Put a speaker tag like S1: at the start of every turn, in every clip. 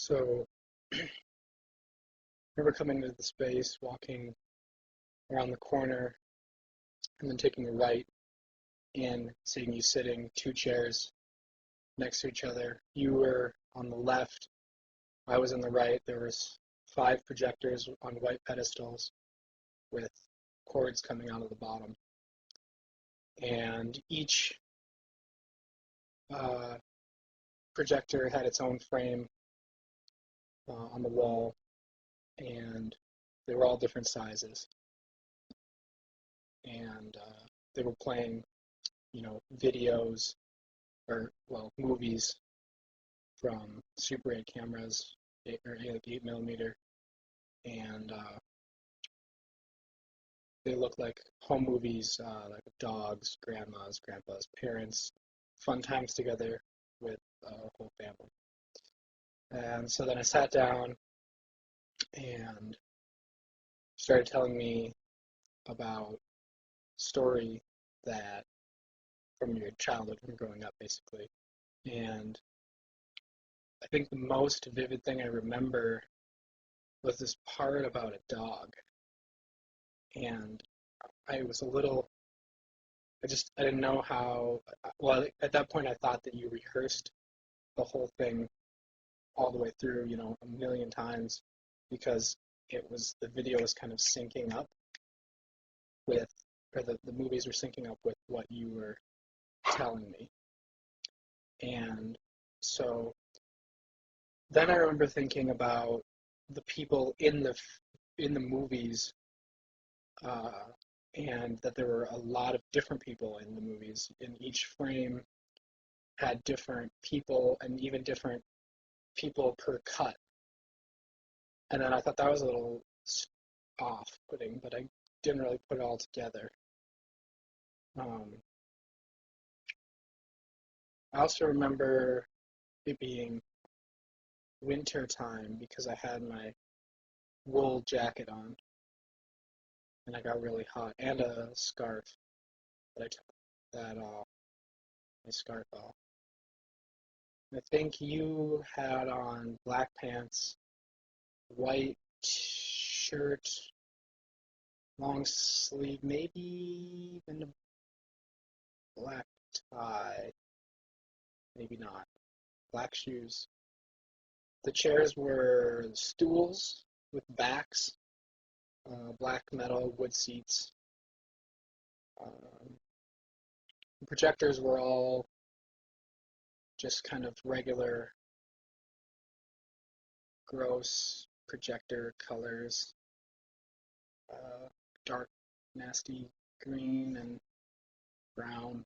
S1: So I remember coming into the space, walking around the corner, and then taking a right and seeing you sitting two chairs next to each other. You were on the left, I was on the right. There was five projectors on white pedestals with cords coming out of the bottom. And each uh, projector had its own frame on the wall, and they were all different sizes. And they were playing, videos or movies from Super 8 cameras, like 8 millimeter, and they look like home movies, like dogs, grandmas, grandpas, parents, fun times together with the whole family. And so then I sat down and started telling me about story that from your childhood, from growing up, basically. And I think the most vivid thing I remember was this part about a dog. And I was a little, I didn't know how, well, at that point I thought that you rehearsed the whole thing all the way through, a million times because the video was kind of syncing up with, or the movies were syncing up with what you were telling me. And so then I remember thinking about the people in the movies, uh, and that there were a lot of different people in the movies. In each frame had different people and even different people per cut. And then I thought that was a little off-putting, but I didn't really put it all together. Um, I also remember it being winter time because I had my wool jacket on and I got really hot, and a scarf that I took my scarf off. I think you had on black pants, white shirt, long sleeve, maybe even a black tie, maybe not. Black shoes. The chairs were stools with backs, black metal wood seats. Um, the projectors were all just kind of regular, gross projector colors, uh, dark, nasty green and brown.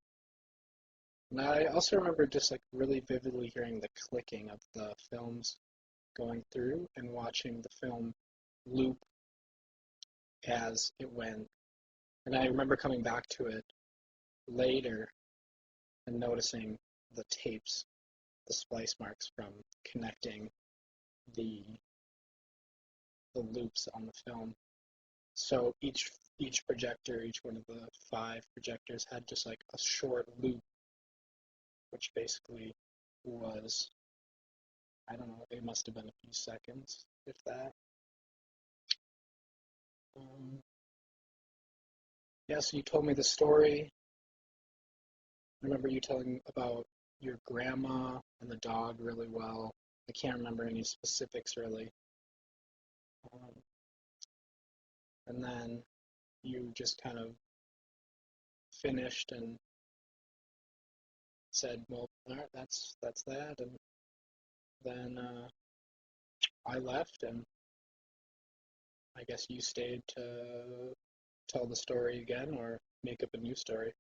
S1: And I also remember just like really vividly hearing the clicking of the films going through and watching the film loop as it went. And I remember coming back to it later and noticing the tapes, the splice marks from connecting the the loops on the film. So each projector, each one of the five projectors had just like a short loop, which basically was, I don't know, it must have been a few seconds, if that. Um, yeah, so you told me the story. I remember you telling about your grandma and the dog really well. I can't remember any specifics really. Um, and then you just kind of finished and said, "Well, all right, that's that." And then I left, and I guess you stayed to tell the story again or make up a new story.